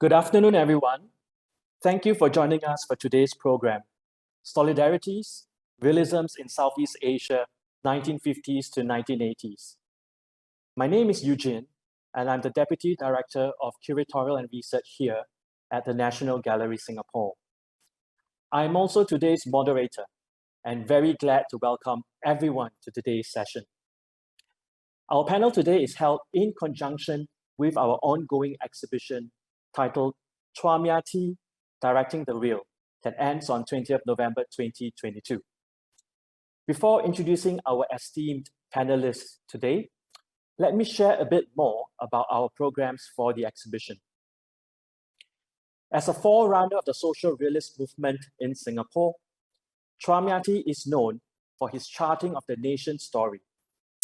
Good afternoon, everyone. Thank you for joining us for today's program, Solidarities, Realisms in Southeast Asia, 1950s to 1980s. My name is Eugene, and I'm the Deputy Director of Curatorial and Research here at the National Gallery, Singapore. I'm also today's moderator, and very glad to welcome everyone to today's session. Our panel today is held in conjunction with our ongoing exhibition titled Chua Directing the Real, that ends on 20th November 2022. Before introducing our esteemed panelists today, let me share a bit more about our programs for the exhibition. As a forerunner of the social realist movement in Singapore, Chua is known for his charting of the nation's story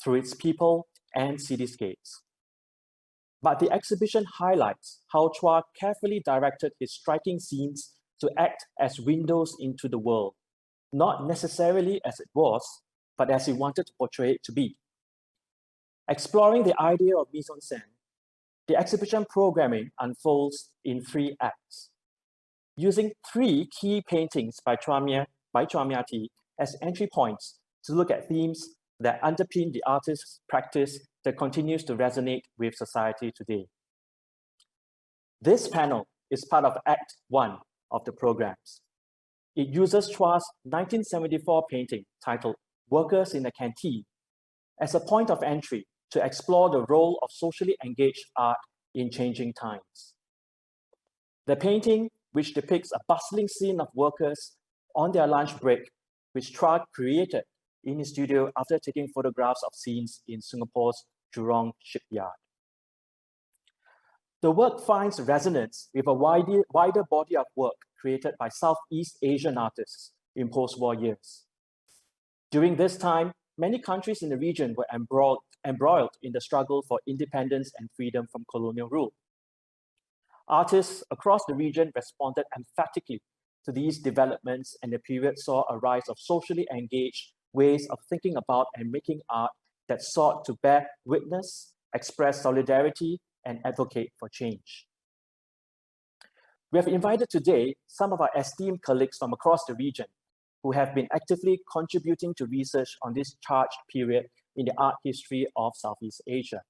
through its people and cityscapes. But the exhibition highlights how Chua carefully directed his striking scenes to act as windows into the world, not necessarily as it was, but as he wanted to portray it to be. Exploring the idea of mise-en-scène, the exhibition programming unfolds in 3 acts. Using 3 key paintings by Chua as entry points to look at themes that underpin the artist's practice that continues to resonate with society today. This panel is part of Act 1 of the programs. It uses Chua's 1974 painting titled Workers in a Canteen as a point of entry to explore the role of socially engaged art in changing times. The painting, which depicts a bustling scene of workers on their lunch break, which Chua created in his studio after taking photographs of scenes in Singapore's Jurong shipyard. The work finds resonance with a wider body of work created by Southeast Asian artists in post-war years. During this time, many countries in the region were embroiled in the struggle for independence and freedom from colonial rule. Artists across the region responded emphatically to these developments, and the period saw a rise of socially engaged ways of thinking about and making art that sought to bear witness, express solidarity, and advocate for change. We have invited today some of our esteemed colleagues from across the region who have been actively contributing to research on this charged period in the art history of Southeast Asia.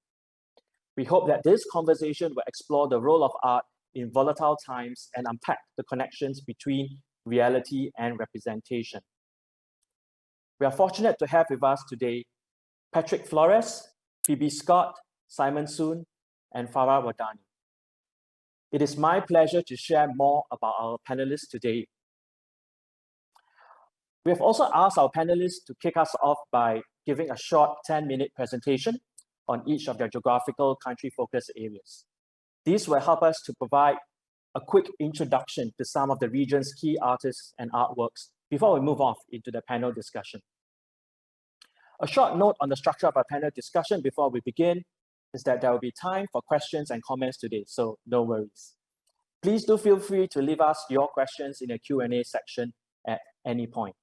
We hope that this conversation will explore the role of art in volatile times and unpack the connections between reality and representation. We are fortunate to have with us today Patrick Flores, Phoebe Scott, Simon Soon, and Farah Wardani. It is my pleasure to share more about our panelists today. We have also asked our panelists to kick us off by giving a short 10-minute presentation on each of their geographical country focus areas. These will help us to provide a quick introduction to some of the region's key artists and artworks before we move off into the panel discussion. A short note on the structure of our panel discussion before we begin is that there will be time for questions and comments today, so no worries. Please do feel free to leave us your questions in the Q&A section at any point.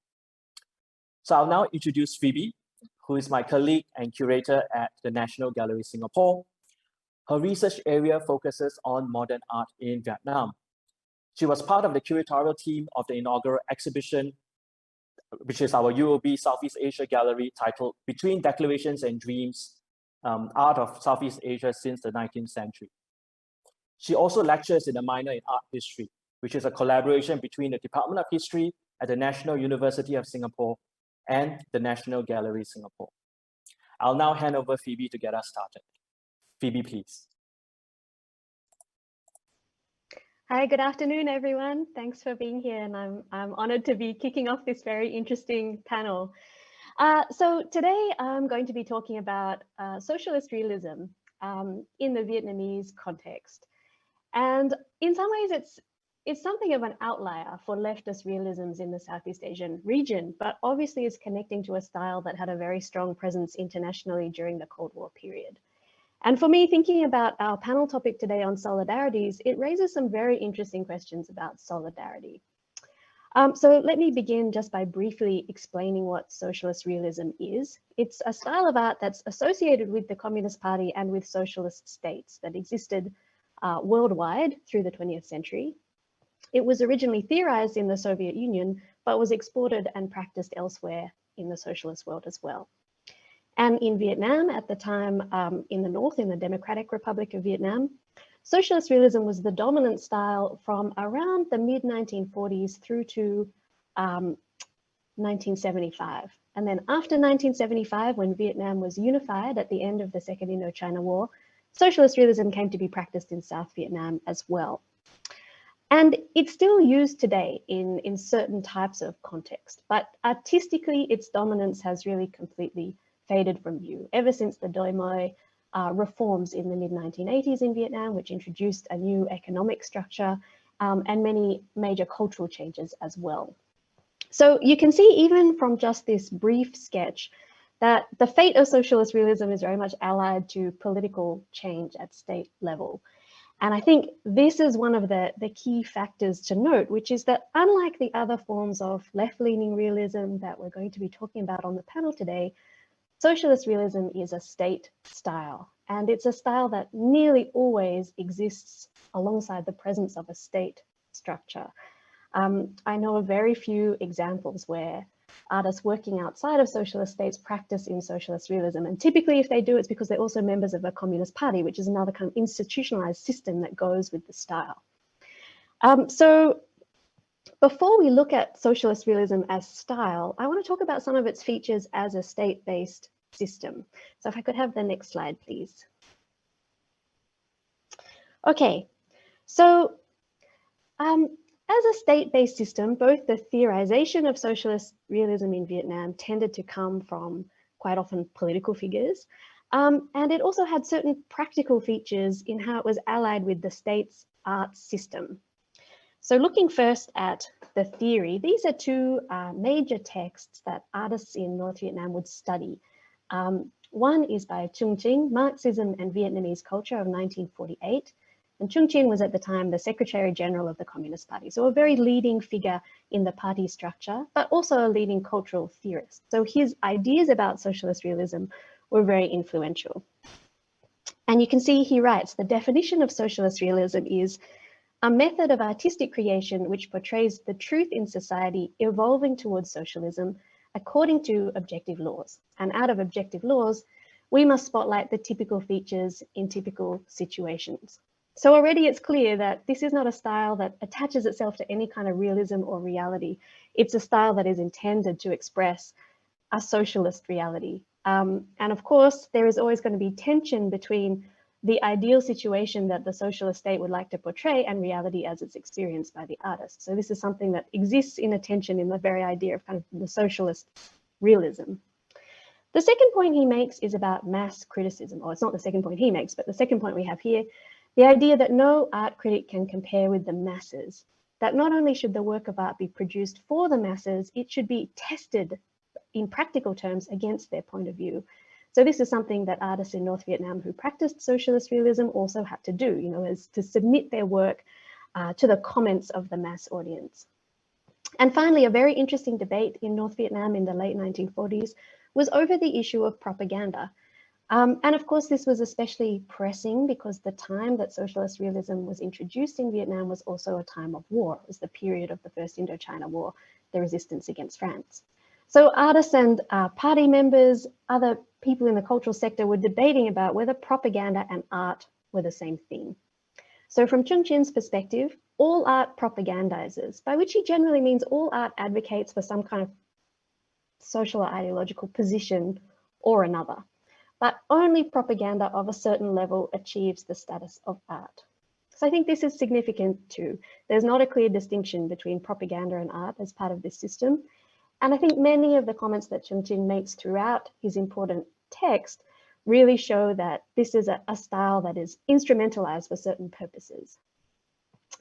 So I'll now introduce Phoebe, who is my colleague and curator at the National Gallery Singapore. Her research area focuses on modern art in Vietnam. She was part of the curatorial team of the inaugural exhibition, which is our UOB Southeast Asia Gallery, titled Between Declarations and Dreams, Art of Southeast Asia Since the 19th Century. She also lectures in a minor in art history, which is a collaboration between the Department of History at the National University of Singapore and the National Gallery Singapore. I'll now hand over Phoebe to get us started. Phoebe, please. Hi, good afternoon, everyone. Thanks for being here, and I'm honored to be kicking off this very interesting panel. So today I'm going to be talking about socialist realism in the Vietnamese context. And in some ways, it's something of an outlier for leftist realisms in the Southeast Asian region, but obviously is connecting to a style that had a very strong presence internationally during the Cold War period. And for me, thinking about our panel topic today on solidarities, it raises some very interesting questions about solidarity. So let me begin just by briefly explaining what socialist realism is. It's a style of art that's associated with the Communist Party and with socialist states that existed worldwide through the 20th century. It was originally theorized in the Soviet Union, but was exported and practiced elsewhere in the socialist world as well. And in Vietnam at the time, in the north, in the Democratic Republic of Vietnam, Socialist realism was the dominant style from around the mid-1940s through to 1975. And then after 1975, when Vietnam was unified at the end of the Second Indochina War, Socialist realism came to be practiced in South Vietnam as well. And it's still used today in certain types of context, but artistically, its dominance has really completely faded from view ever since the Doi Moi reforms in the mid-1980s in Vietnam, which introduced a new economic structure and many major cultural changes as well. So you can see even from just this brief sketch that the fate of socialist realism is very much allied to political change at state level. And I think this is one of the key factors to note, which is that unlike the other forms of left-leaning realism that we're going to be talking about on the panel today, socialist realism is a state style, and it's a style that nearly always exists alongside the presence of a state structure. I know of very few examples where artists working outside of socialist states practice in socialist realism, and typically if they do, it's because they're also members of a communist party, which is another kind of institutionalized system that goes with the style. So before we look at socialist realism as style, I want to talk about some of its features as a state-based system. So if I could have the next slide, please. Okay, so as a state-based system, both the theorization of socialist realism in Vietnam tended to come from quite often political figures, and it also had certain practical features in how it was allied with the state's art system. So looking first at the theory, these are two major texts that artists in North Vietnam would study. One is by Trung Trinh, Marxism and Vietnamese Culture of 1948. And Trung Trinh was at the time the Secretary General of the Communist Party, so a very leading figure in the party structure, but also a leading cultural theorist. So his ideas about socialist realism were very influential. And you can see he writes, the definition of socialist realism is a method of artistic creation which portrays the truth in society evolving towards socialism according to objective laws. And out of objective laws, we must spotlight the typical features in typical situations. So already it's clear that this is not a style that attaches itself to any kind of realism or reality. It's a style that is intended to express a socialist reality. And of course, there is always going to be tension between the ideal situation that the socialist state would like to portray and reality as it's experienced by the artist. So this is something that exists in a tension in the very idea of kind of the socialist realism. The second point he makes is about mass criticism, or it's not the second point he makes, but the second point we have here, the idea that no art critic can compare with the masses, that not only should the work of art be produced for the masses, it should be tested in practical terms against their point of view. So this is something that artists in North Vietnam who practiced socialist realism also had to do, is to submit their work to the comments of the mass audience. And finally, a very interesting debate in North Vietnam in the late 1940s was over the issue of propaganda. And of course, this was especially pressing because the time that socialist realism was introduced in Vietnam was also a time of war. It was the period of the First Indochina War, the resistance against France. So artists and party members, other people in the cultural sector were debating about whether propaganda and art were the same thing. So from Trung Trinh perspective, all art propagandizes, by which he generally means all art advocates for some kind of social or ideological position or another. But only propaganda of a certain level achieves the status of art. So I think this is significant too. There's not a clear distinction between propaganda and art as part of this system. And I think many of the comments that Trung Trinh makes throughout his important text really show that this is a style that is instrumentalized for certain purposes.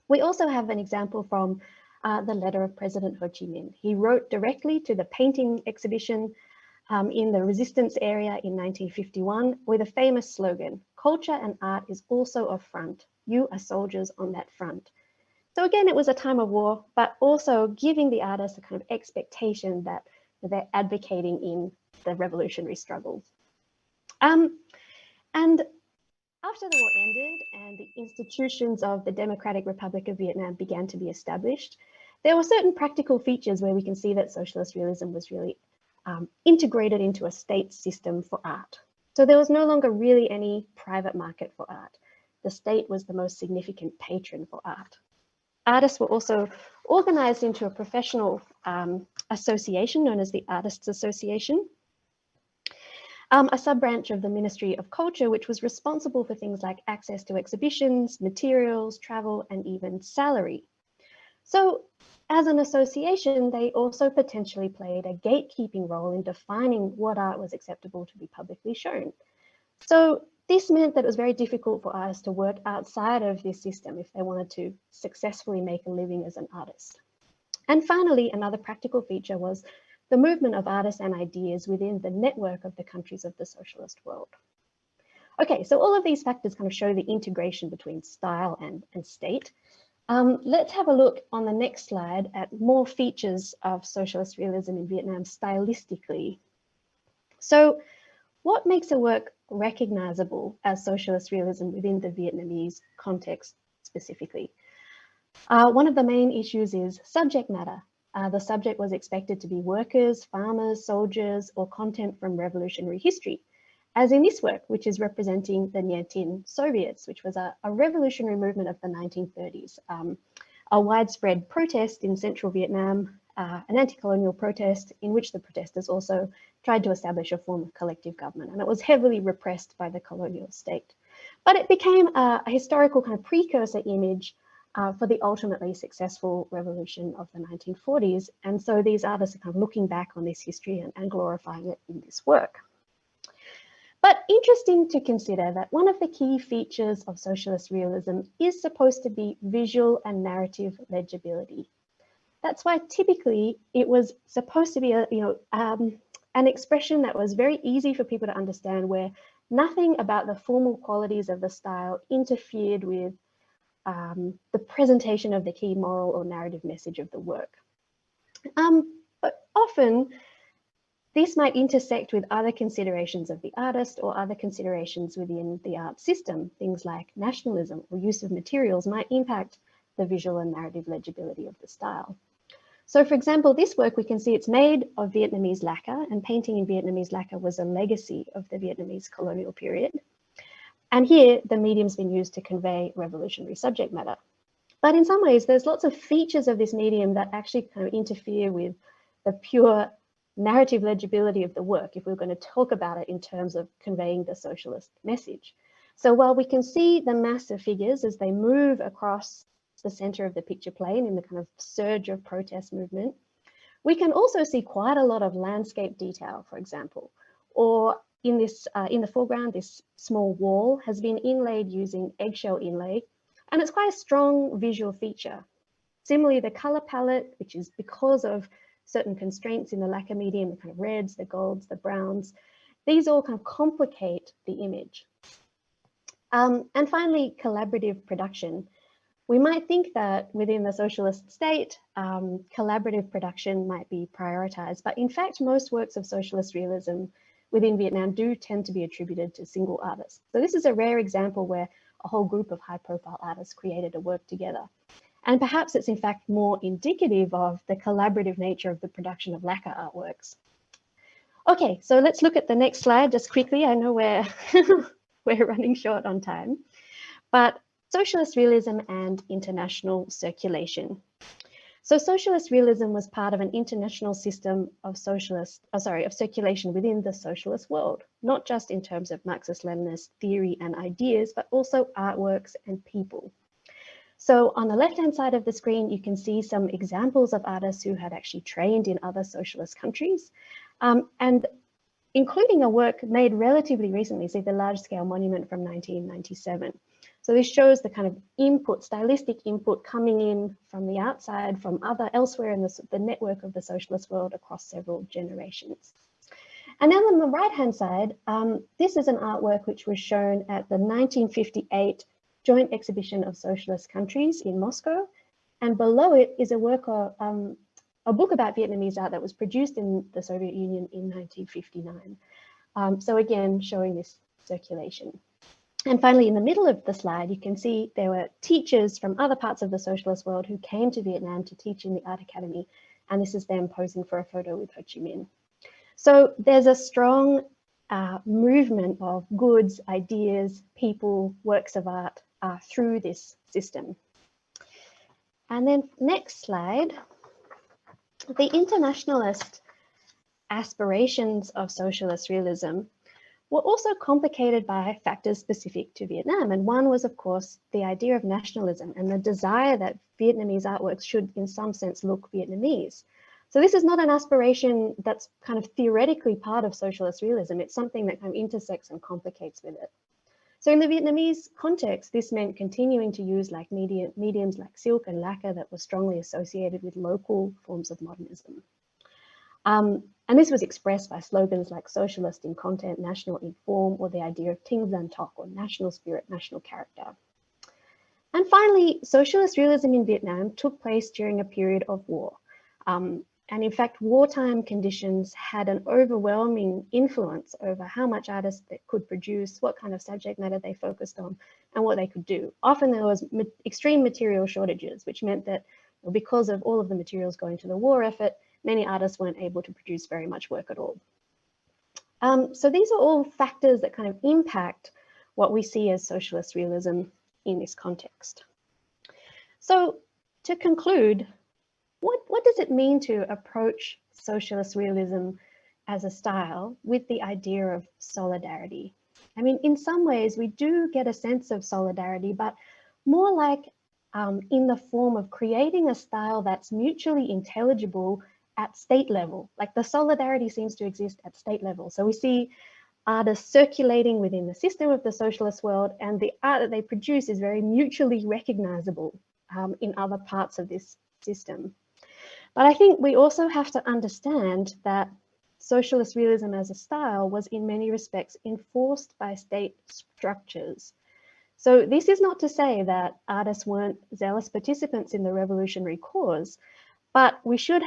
We also have an example from the letter of President Ho Chi Minh. He wrote directly to the painting exhibition in the resistance area in 1951 with a famous slogan, "Culture and art is also a front. You are soldiers on that front." So again, it was a time of war, but also giving the artists a kind of expectation that they're advocating in the revolutionary struggle. And After the war ended and the institutions of the Democratic Republic of Vietnam began to be established, there were certain practical features where we can see that socialist realism was really integrated into a state system for art. So there was no longer really any private market for art. The state was the most significant patron for art. Artists were also organized into a professional association known as the Artists Association, a sub-branch of the Ministry of Culture, which was responsible for things like access to exhibitions, materials, travel, and even salary. So as an association, they also potentially played a gatekeeping role in defining what art was acceptable to be publicly shown. So this meant that it was very difficult for artists to work outside of this system if they wanted to successfully make a living as an artist. And finally, another practical feature was the movement of artists and ideas within the network of the countries of the socialist world. Okay, so all of these factors kind of show the integration between style and state. Let's have a look on the next slide at more features of socialist realism in Vietnam stylistically. So what makes a work recognizable as socialist realism within the Vietnamese context specifically? One of the main issues is subject matter. The subject was expected to be workers, farmers, soldiers, or content from revolutionary history, as in this work, which is representing the Nha Tinh Soviets, which was a revolutionary movement of the 1930s, a widespread protest in central Vietnam, an anti-colonial protest in which the protesters also tried to establish a form of collective government, and it was heavily repressed by the colonial state. But it became a historical kind of precursor image for the ultimately successful revolution of the 1940s. And so these artists are kind of looking back on this history and glorifying it in this work. But interesting to consider that one of the key features of socialist realism is supposed to be visual and narrative legibility. That's why typically it was supposed to be an expression that was very easy for people to understand, where nothing about the formal qualities of the style interfered with the presentation of the key moral or narrative message of the work. But often this might intersect with other considerations of the artist or other considerations within the art system. Things like nationalism or use of materials might impact the visual and narrative legibility of the style. So for example, this work, we can see it's made of Vietnamese lacquer, and painting in Vietnamese lacquer was a legacy of the Vietnamese colonial period. And here, the medium's been used to convey revolutionary subject matter. But in some ways, there's lots of features of this medium that actually kind of interfere with the pure narrative legibility of the work, if we're going to talk about it in terms of conveying the socialist message. So while we can see the massive figures as they move across the center of the picture plane in the kind of surge of protest movement, we can also see quite a lot of landscape detail, for example, or in the foreground, this small wall has been inlaid using eggshell inlay, and it's quite a strong visual feature. Similarly, the color palette, which is because of certain constraints in the lacquer medium, the kind of reds, the golds, the browns, these all kind of complicate the image. And finally, collaborative production. We might think that within the socialist state, collaborative production might be prioritized, but in fact, most works of socialist realism within Vietnam do tend to be attributed to single artists. So this is a rare example where a whole group of high-profile artists created a work together. And perhaps it's in fact more indicative of the collaborative nature of the production of lacquer artworks. Okay, so let's look at the next slide just quickly. I know we're, we're running short on time, but socialist realism and international circulation. So socialist realism was part of an international system of circulation within the socialist world, not just in terms of Marxist-Leninist theory and ideas, but also artworks and people. So on the left-hand side of the screen, you can see some examples of artists who had actually trained in other socialist countries, and including a work made relatively recently, see the large-scale monument from 1997. So this shows the kind of input, stylistic input coming in from the outside, from elsewhere in the network of the socialist world across several generations. And then on the right-hand side, this is an artwork which was shown at the 1958 Joint Exhibition of Socialist Countries in Moscow. And below it is a work of, a book about Vietnamese art that was produced in the Soviet Union in 1959. So again, showing this circulation. And finally, in the middle of the slide, you can see there were teachers from other parts of the socialist world who came to Vietnam to teach in the Art Academy. And this is them posing for a photo with Ho Chi Minh. So there's a strong movement of goods, ideas, people, works of art through this system. And then next slide, the internationalist aspirations of socialist realism were also complicated by factors specific to Vietnam. And one was, of course, the idea of nationalism and the desire that Vietnamese artworks should, in some sense, look Vietnamese. So this is not an aspiration that's kind of theoretically part of socialist realism. It's something that kind of intersects and complicates with it. So in the Vietnamese context, this meant continuing to use like mediums like silk and lacquer that were strongly associated with local forms of modernism. And this was expressed by slogans like socialist in content, national in form, or the idea of Ting Dân Tok, or national spirit, national character. And finally, socialist realism in Vietnam took place during a period of war. And in fact, wartime conditions had an overwhelming influence over how much artists they could produce, what kind of subject matter they focused on, and what they could do. Often there was extreme material shortages, which meant that because of all of the materials going to the war effort, many artists weren't able to produce very much work at all. So these are all factors that kind of impact what we see as socialist realism in this context. So to conclude, what does it mean to approach socialist realism as a style with the idea of solidarity? I mean, in some ways, we do get a sense of solidarity, but more like in the form of creating a style that's mutually intelligible at state level. Like the solidarity seems to exist at state level. So we see artists circulating within the system of the socialist world, and the art that they produce is very mutually recognizable in other parts of this system. But I think we also have to understand that socialist realism as a style was in many respects enforced by state structures. So this is not to say that artists weren't zealous participants in the revolutionary cause, but we should,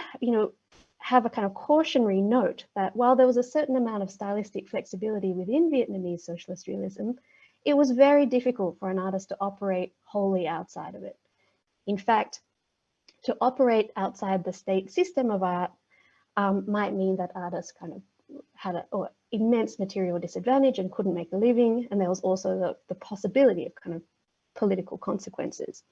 have a kind of cautionary note that while there was a certain amount of stylistic flexibility within Vietnamese socialist realism, it was very difficult for an artist to operate wholly outside of it. In fact, to operate outside the state system of art might mean that artists kind of had an immense material disadvantage and couldn't make a living. And there was also the possibility of kind of political consequences.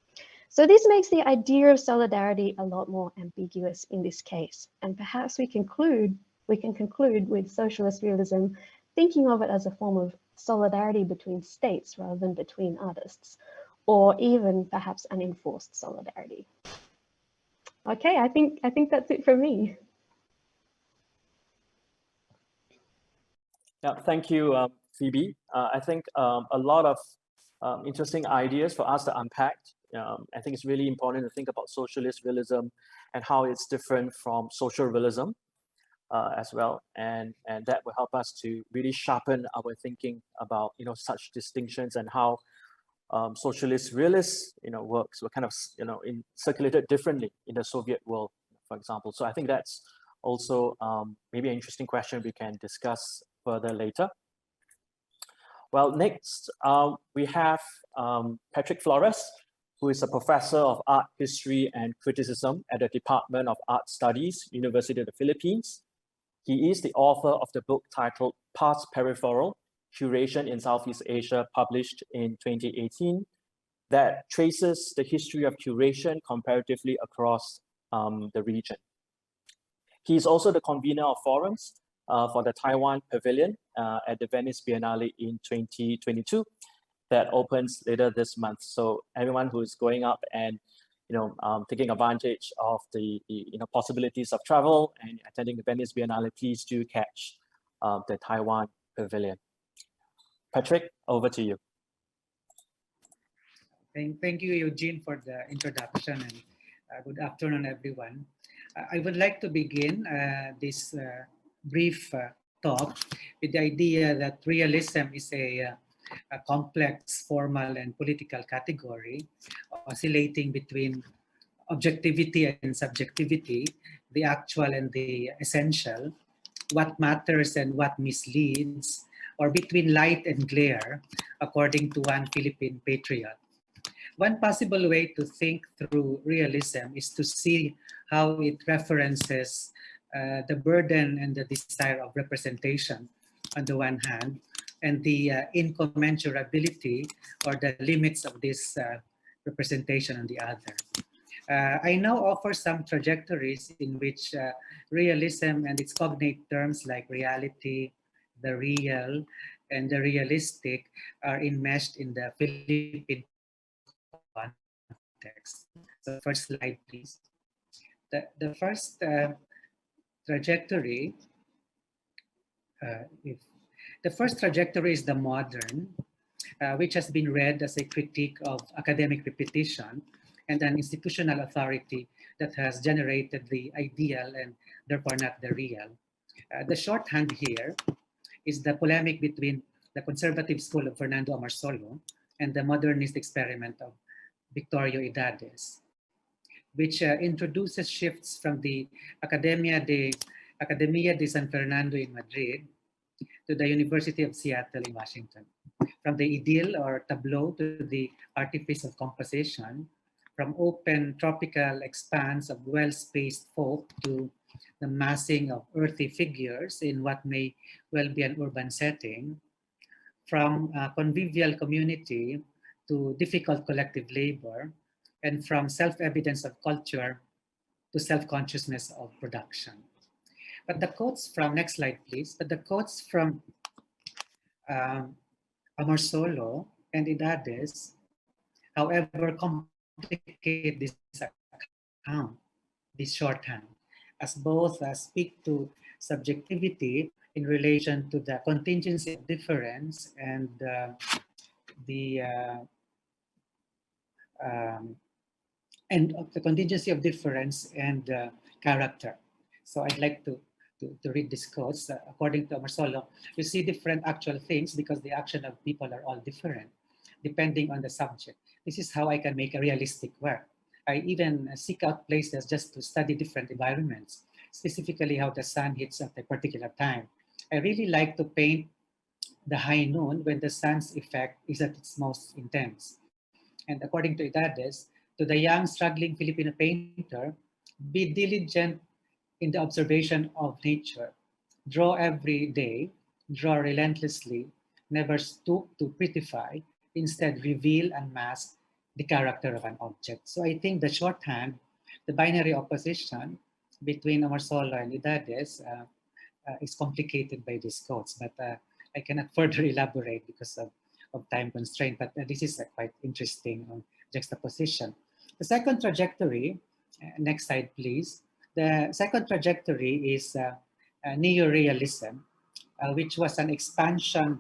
So this makes the idea of solidarity a lot more ambiguous in this case. And perhaps we can conclude with socialist realism, thinking of it as a form of solidarity between states rather than between artists, or even perhaps an enforced solidarity. Okay, I think that's it from me. Yeah, thank you, Phoebe. I think a lot of interesting ideas for us to unpack. I think it's really important to think about socialist realism and how it's different from social realism as well, and that will help us to really sharpen our thinking about such distinctions and how socialist realist works were kind of circulated differently in the Soviet world, for example. So I think that's also maybe an interesting question we can discuss further later. Well, next we have Patrick Flores, who is a professor of art history and criticism at the Department of Art Studies, University of the Philippines. He is the author of the book titled Past Peripheral, Curation in Southeast Asia, published in 2018, that traces the history of curation comparatively across the region. He is also the convener of forums for the Taiwan Pavilion at the Venice Biennale in 2022 that opens later this month. So everyone who is going up and taking advantage of the possibilities of travel and attending the Venice Biennale, please do catch the Taiwan Pavilion. Patrick, over to you. Thank you, Eugene, for the introduction, and good afternoon, everyone. I would like to begin this brief talk with the idea that realism is a complex formal and political category oscillating between objectivity and subjectivity, the actual and the essential, what matters and what misleads, or between light and glare, according to one Philippine patriot. One possible way to think through realism is to see how it references the burden and the desire of representation on the one hand, and the incommensurability or the limits of this representation on the other. I now offer some trajectories in which realism and its cognate terms like reality, the real, and the realistic are enmeshed in the Philippine context. So first slide, please. The first trajectory, the first trajectory is the modern, which has been read as a critique of academic repetition and an institutional authority that has generated the ideal and therefore not the real. The shorthand here is the polemic between the conservative school of Fernando Amarsolo and the modernist experiment of Victorio Idades, which introduces shifts from the Academia de San Fernando in Madrid to the University of Seattle in Washington, from the idyll or tableau to the artifice of composition, from open tropical expanse of well-spaced folk to the massing of earthy figures in what may well be an urban setting, from convivial community to difficult collective labor, and from self-evidence of culture to self-consciousness of production. But the quotes from, next slide please, but the quotes from Amarsolo and Idades, however, complicate this account, this shorthand, as both speak to subjectivity in relation to the contingency of difference and of the contingency of difference and character. So I'd like to read this quotes. According to Amarsolo, you see different actual things because the action of people are all different, depending on the subject. This is how I can make a realistic work. I even seek out places just to study different environments, specifically how the sun hits at a particular time. I really like to paint the high noon when the sun's effect is at its most intense. And according to Idades, to the young struggling Filipino painter, be diligent in the observation of nature. Draw every day, draw relentlessly, never stoop to prettify, instead reveal and mask the character of an object. So I think the shorthand, the binary opposition between Amarsolo and Idades is complicated by these quotes, but I cannot further elaborate because of time constraint, but this is a quite interesting juxtaposition. The second trajectory, next slide please. The second trajectory is Neo-Realism, which was an expansion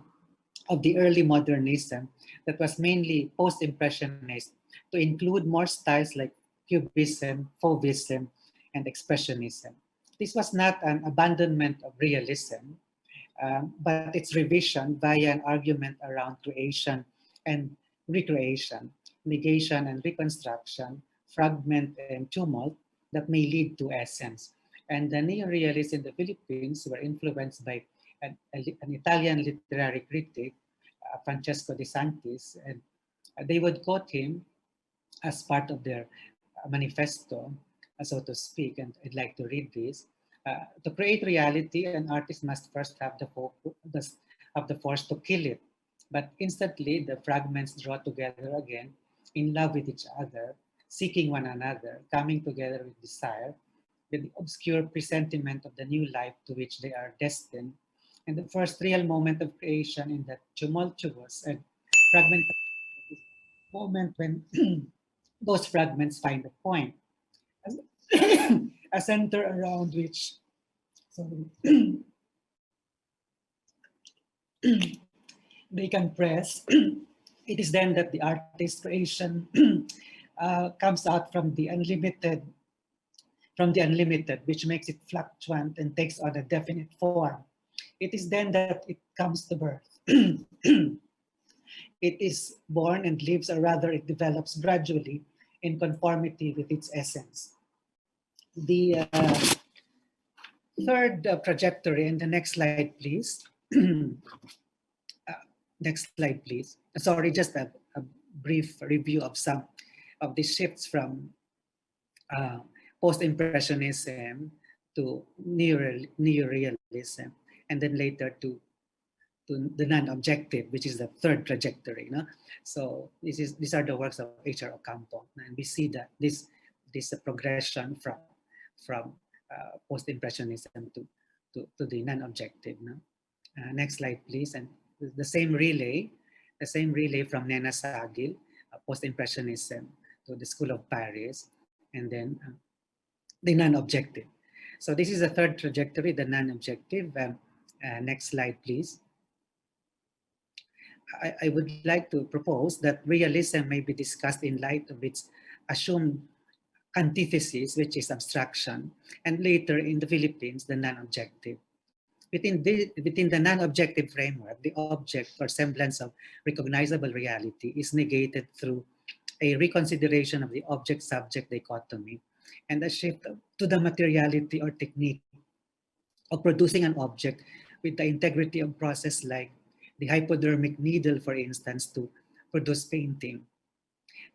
of the early modernism that was mainly post-impressionist to include more styles like cubism, fauvism, and expressionism. This was not an abandonment of realism, but its revision via an argument around creation and recreation, negation and reconstruction, fragment and tumult that may lead to essence. And the neo-realists in the Philippines were influenced by an Italian literary critic, Francesco De Santis, and they would quote him as part of their manifesto, so to speak, and I'd like to read this. To create reality, an artist must first have the force to kill it, but instantly the fragments draw together again, in love with each other, seeking one another, coming together with desire, with the obscure presentiment of the new life to which they are destined, and the first real moment of creation in that tumultuous and fragmented moment when those fragments find a point, a center around which they can press. It is then that the artist's creation comes out from the unlimited, which makes it fluctuant and takes on a definite form. It is then that it comes to birth. It is born and lives, or rather it develops gradually in conformity with its essence. The third trajectory, and the next slide, please. Next slide, please. Sorry, just a brief review of some of the shifts from post-impressionism to neo-realism, and then later to the non-objective, which is the third trajectory. No? So these are the works of H.R. Ocampo, and we see that this progression from post-impressionism to the non-objective. No? Next slide, please. And the same relay from Nena Sagil, post-impressionism to the School of Paris, and then the non-objective. So this is the third trajectory, the non-objective. Next slide, please. I would like to propose that realism may be discussed in light of its assumed antithesis, which is abstraction, and later in the Philippines, the non-objective. Within the non-objective framework, the object or semblance of recognizable reality is negated through a reconsideration of the object-subject dichotomy and a shift to the materiality or technique of producing an object with the integrity of process, like the hypodermic needle, for instance, to produce painting.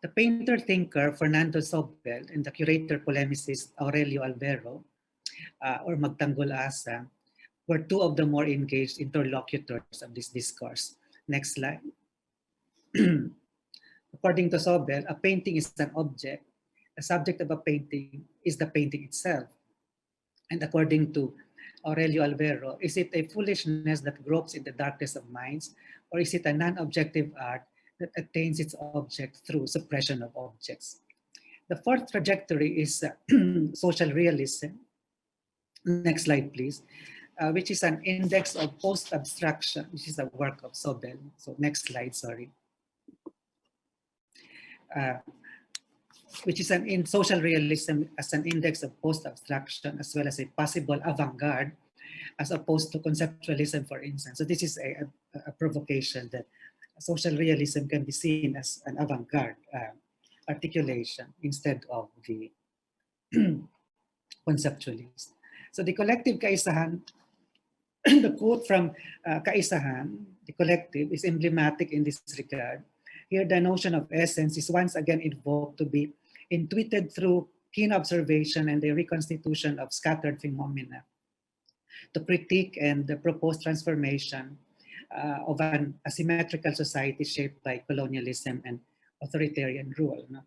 The painter-thinker Fernando Sobel and the curator-polemicist Aurelio Alvero, or Magtanggol Asa, were two of the more engaged interlocutors of this discourse. Next slide. According to Sobel, a painting is an object. The subject of a painting is the painting itself. And according to Aurelio Alvero, is it a foolishness that gropes in the darkness of minds, or is it a non-objective art that attains its object through suppression of objects? The fourth trajectory is social realism. Next slide, please. Which is an index of post-abstraction, which is a work of Sobel. So next slide, sorry. Which is in social realism as an index of post-abstraction, as well as a possible avant-garde, as opposed to conceptualism, for instance. So this is a provocation that social realism can be seen as an avant-garde articulation instead of the conceptualist. So the collective kaisahan, the quote from Kaisahan, the collective, is emblematic in this regard. Here, the notion of essence is once again invoked to be intuited through keen observation and the reconstitution of scattered phenomena, to critique and the proposed transformation of an asymmetrical society shaped by colonialism and authoritarian rule. No?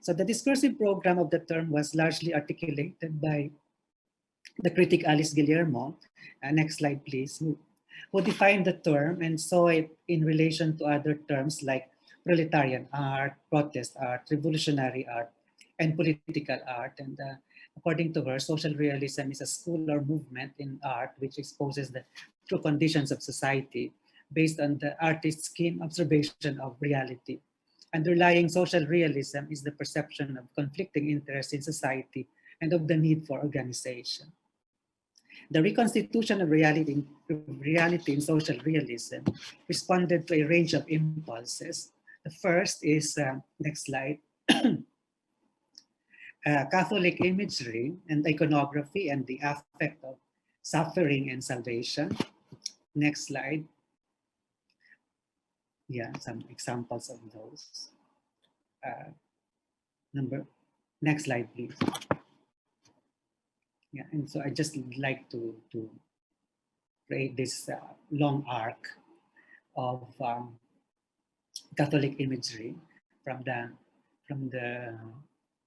So the discursive program of the term was largely articulated by the critic Alice Guillermo. Next slide, please. Who defined the term and saw it in relation to other terms like proletarian art, protest art, revolutionary art, and political art. And according to her, social realism is a school or movement in art which exposes the true conditions of society based on the artist's keen observation of reality. Underlying social realism is the perception of conflicting interests in society and of the need for organization. The reconstitution of reality in social realism responded to a range of impulses. The first is, next slide, Catholic imagery and iconography and the affect of suffering and salvation. Next slide. Yeah, some examples of those. Next slide, please. Yeah, and so I just like to create this long arc of Catholic imagery from the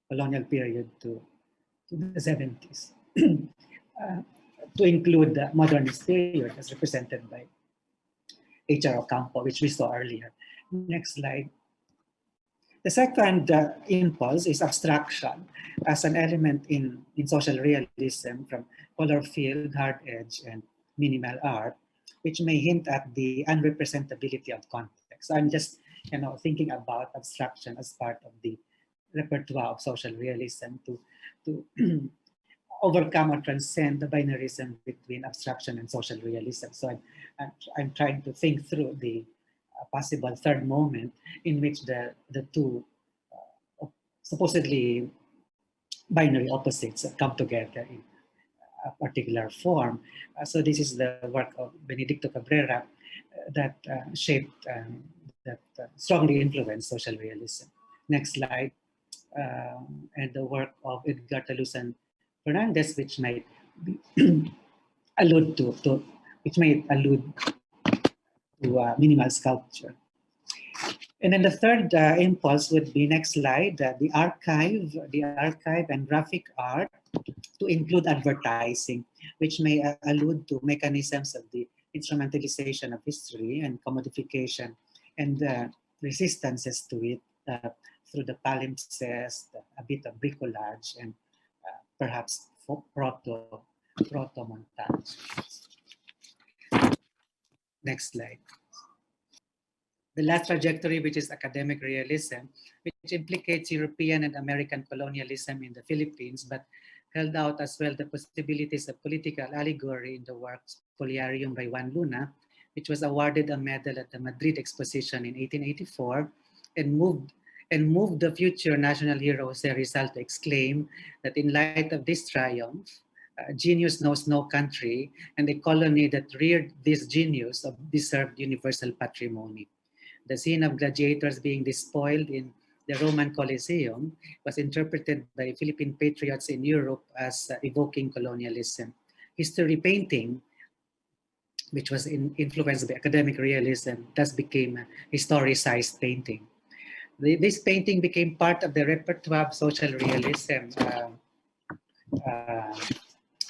colonial period to the 70s, to include the modernist period as represented by H.R. Ocampo, which we saw earlier. Next slide. The second impulse is abstraction as an element in social realism, from color-filled, hard-edge, and minimal art, which may hint at the unrepresentability of context. So I'm just thinking about abstraction as part of the repertoire of social realism to overcome or transcend the binarism between abstraction and social realism. So I'm trying to think through the possible third moment in which the two supposedly binary opposites come together in a particular form. So this is the work of Benedicto Cabrera, shaped, that strongly influenced social realism. Next slide. And the work of Edgar Talusan Fernandez, which might be allude to minimal sculpture. And then the third impulse would be, next slide, the archive and graphic art to include advertising, which may allude to mechanisms of the instrumentalization of history and commodification and resistances to it through the palimpsest, a bit of bricolage, and perhaps proto-montage. Next slide. The last trajectory, which is academic realism, which implicates European and American colonialism in the Philippines, but held out as well the possibilities of political allegory in the work Spoliarium by Juan Luna, which was awarded a medal at the Madrid Exposition in 1884 and moved the future national hero Jose Rizal to exclaim that in light of this triumph, genius knows no country, and a colony that reared this genius deserved universal patrimony. The scene of gladiators being despoiled in the Roman Colosseum was interpreted by Philippine patriots in Europe as evoking colonialism. History painting, which was influenced by academic realism, thus became a historicized painting. This painting became part of the repertoire of social realism,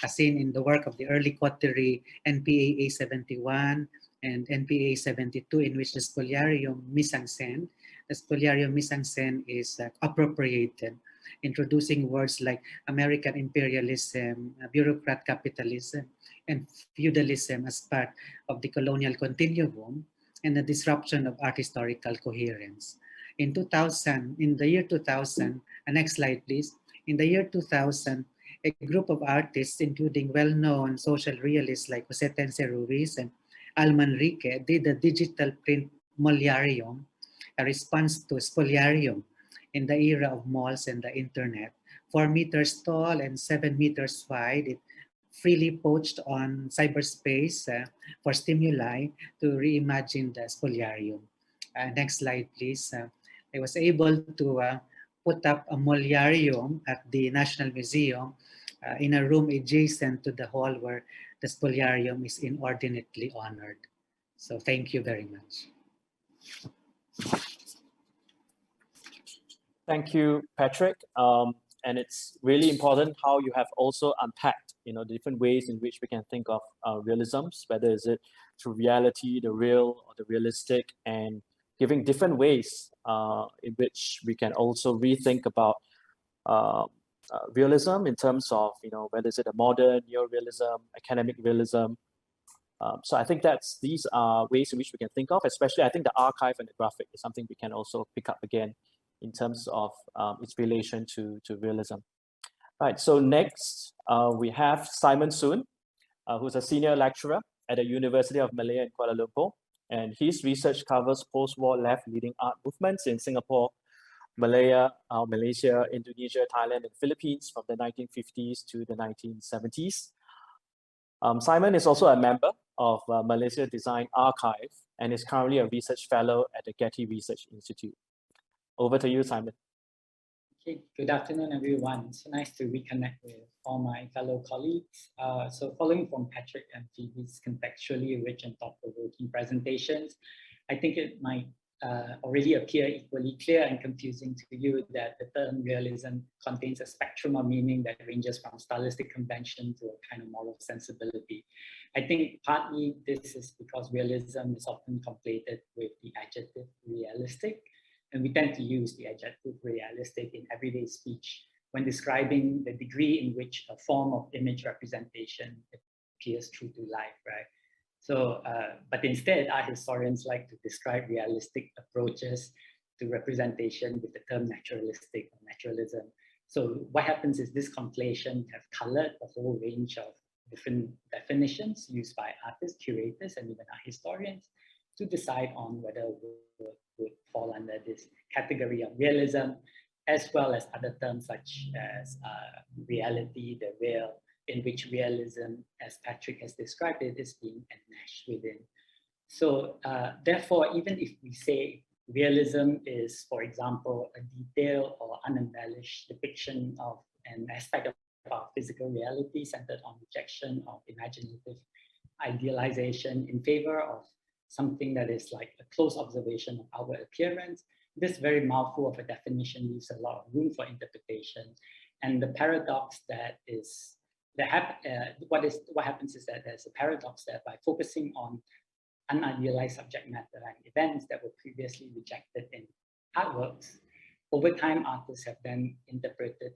as seen in the work of the early coterie NPA A71 and NPA 72, in which the spoliarium mise-en-scène is appropriated, introducing words like American imperialism, bureaucrat capitalism, and feudalism as part of the colonial continuum and the disruption of art historical coherence. In the year 2000, next slide please. In the year 2000, a group of artists, including well-known social realists like Jose Tense Ruiz and Al Manrique, did a digital print Moliarium, a response to Spoliarium in the era of malls and the internet. 4 meters tall and 7 meters wide, it freely poached on cyberspace for stimuli to reimagine the Spoliarium. Next slide, please. I was able to put up a Moliarium at the National Museum in a room adjacent to the hall where the Spoliarium is inordinately honored. So thank you very much. Thank you, Patrick. And it's really important how you have also unpacked, the different ways in which we can think of realisms, whether is it through reality, the real, or the realistic, and giving different ways in which we can also rethink about realism in terms of, whether is it a modern neo-realism, academic realism. So I think these are ways in which we can think of, especially I think the archive and the graphic is something we can also pick up again in terms of its relation to realism. All right, so next we have Simon Soon, who's a senior lecturer at the University of Malaya in Kuala Lumpur. And his research covers post-war left-leaning art movements in Singapore, Malaya, Malaysia, Indonesia, Thailand, and Philippines from the 1950s to the 1970s. Simon is also a member of Malaysia Design Archive and is currently a research fellow at the Getty Research Institute. Over to you, Simon. Okay, good afternoon, everyone. It's nice to reconnect with all my fellow colleagues. So following from Patrick and Phoebe's contextually rich and thought-provoking presentations, I think it might already appear equally clear and confusing to you that the term realism contains a spectrum of meaning that ranges from stylistic convention to a kind of moral sensibility. I think partly this is because realism is often conflated with the adjective realistic, and we tend to use the adjective realistic in everyday speech when describing the degree in which a form of image representation appears true to life, right? So, but instead, art historians like to describe realistic approaches to representation with the term naturalistic or naturalism. So what happens is this conflation have colored a whole range of different definitions used by artists, curators, and even art historians to decide on whether would fall under this category of realism, as well as other terms such as reality, the real, in which realism, as Patrick has described it, is being enmeshed within So therefore, even if we say realism is, for example, a detailed or unembellished depiction of an aspect of our physical reality centered on rejection of imaginative idealization in favor of something that is like a close observation of outward appearance, this very mouthful of a definition leaves a lot of room for interpretation. And the paradox that is, what happens is that there's a paradox that by focusing on unidealized subject matter and events that were previously rejected in artworks, over time artists have then interpreted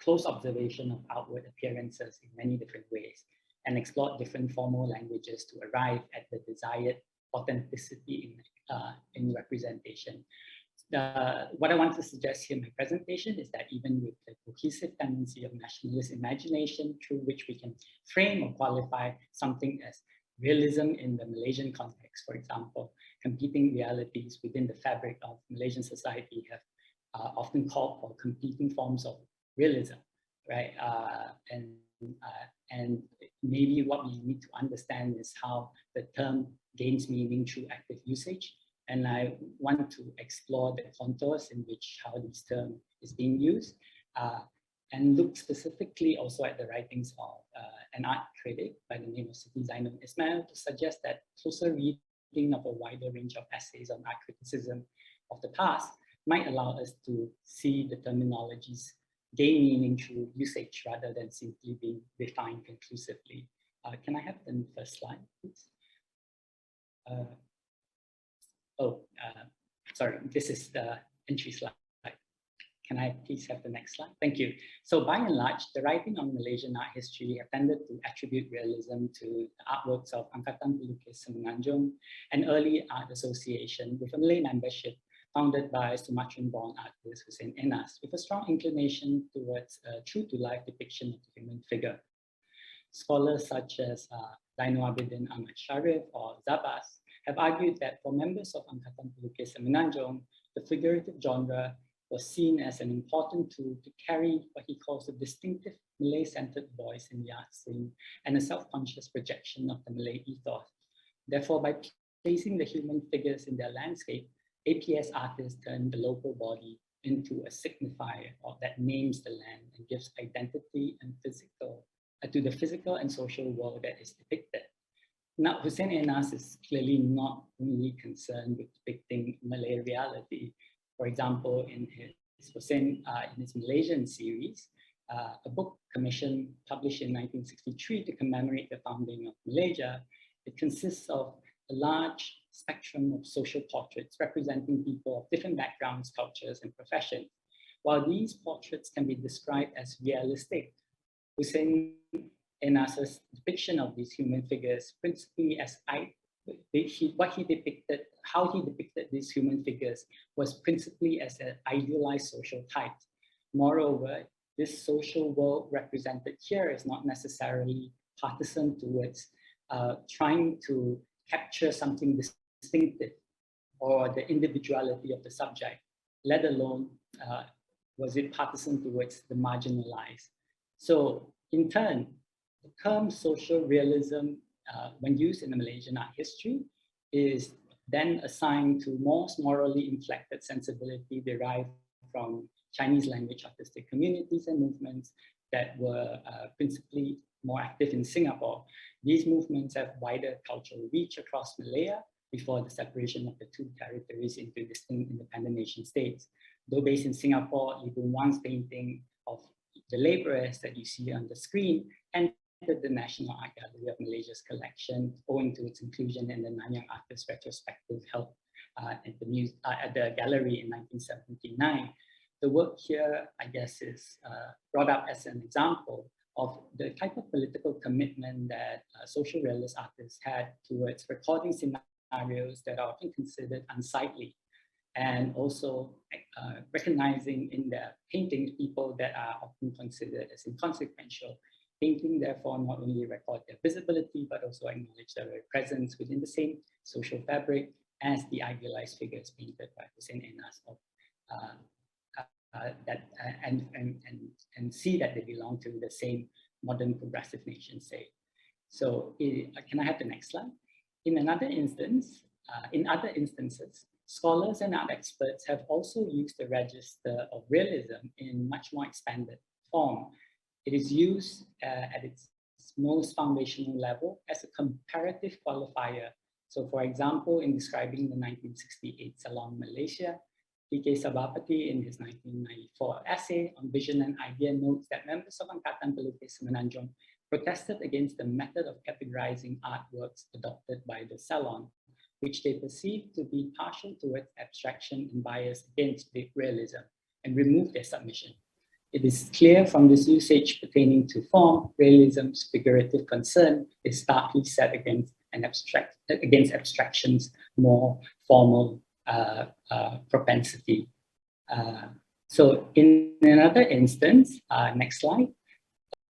close observation of outward appearances in many different ways and explored different formal languages to arrive at the desired authenticity in representation. What I want to suggest here in my presentation is that even with the cohesive tendency of nationalist imagination through which we can frame or qualify something as realism in the Malaysian context, for example, competing realities within the fabric of Malaysian society have often called for competing forms of realism, right? And maybe what we need to understand is how the term gains meaning through active usage. And I want to explore the contours in which how this term is being used and look specifically also at the writings of an art critic by the name of Siti Zainul Ismail to suggest that closer reading of a wider range of essays on art criticism of the past might allow us to see the terminologies gain meaning through usage rather than simply being defined conclusively. Can I have the first slide, please? Sorry, this is the entry slide. Can I please have the next slide? Thank you. So by and large, the writing on Malaysian art history have tended to attribute realism to the artworks of Angkatan Pelukis Semenanjung, an early art association with a Malay membership founded by Sumatran-born artist Hussein Enas, with a strong inclination towards a true-to-life depiction of the human figure. Scholars such as Zainul Abidin Ahmad Sharif or Zabas have argued that for members of Angkatan Pelukis Semenanjung, the figurative genre was seen as an important tool to carry what he calls a distinctive Malay-centered voice in the art scene and a self-conscious projection of the Malay ethos. Therefore, by placing the human figures in their landscape, APS artists turn the local body into a signifier that names the land and gives identity and physical to the physical and social world that is depicted. Now, Hussein Enas is clearly not only concerned with depicting Malay reality. For example, in his Malaysian series, a book commissioned published in 1963 to commemorate the founding of Malaysia, it consists of a large spectrum of social portraits representing people of different backgrounds, cultures, and professions. While these portraits can be described as realistic, Hussein Enas's depiction of these human figures principally as how he depicted these human figures was principally as an idealized social type. Moreover, this social world represented here is not necessarily partisan towards trying to capture something distinctive or the individuality of the subject, let alone was it partisan towards the marginalized. So in turn, the term social realism, when used in the Malaysian art history, is then assigned to most morally inflected sensibility derived from Chinese language artistic communities and movements that were principally more active in Singapore. These movements have wider cultural reach across Malaya before the separation of the two territories into distinct independent nation states. Though based in Singapore, Li Bun Wang's painting of the laborers that you see on the screen entered the National Art Gallery of Malaysia's collection owing to its inclusion in the Nanyang Artist Retrospective held at the gallery in 1979. The work here, I guess, is brought up as an example of the type of political commitment that social realist artists had towards recording scenarios that are often considered unsightly, and also recognizing in their paintings people that are often considered as inconsequential. Painting, therefore, not only record their visibility, but also acknowledge their presence within the same social fabric as the idealized figures painted by Hussein Enas and see that they belong to the same modern progressive nation state. So can I have the next slide? In other instances, scholars and art experts have also used the register of realism in much more expanded form. It is used at its most foundational level as a comparative qualifier. So for example, in describing the 1968 Salon Malaysia, P.K. Sabapati in his 1994 essay on Vision and Idea notes that members of Angkatan Pelukis Semenanjung protested against the method of categorizing artworks adopted by the Salon, which they perceived to be partial towards abstraction and bias against big realism, and removed their submission. It is clear from this usage pertaining to form, realism's figurative concern is starkly set against abstraction's more formal propensity. So in another instance, next slide,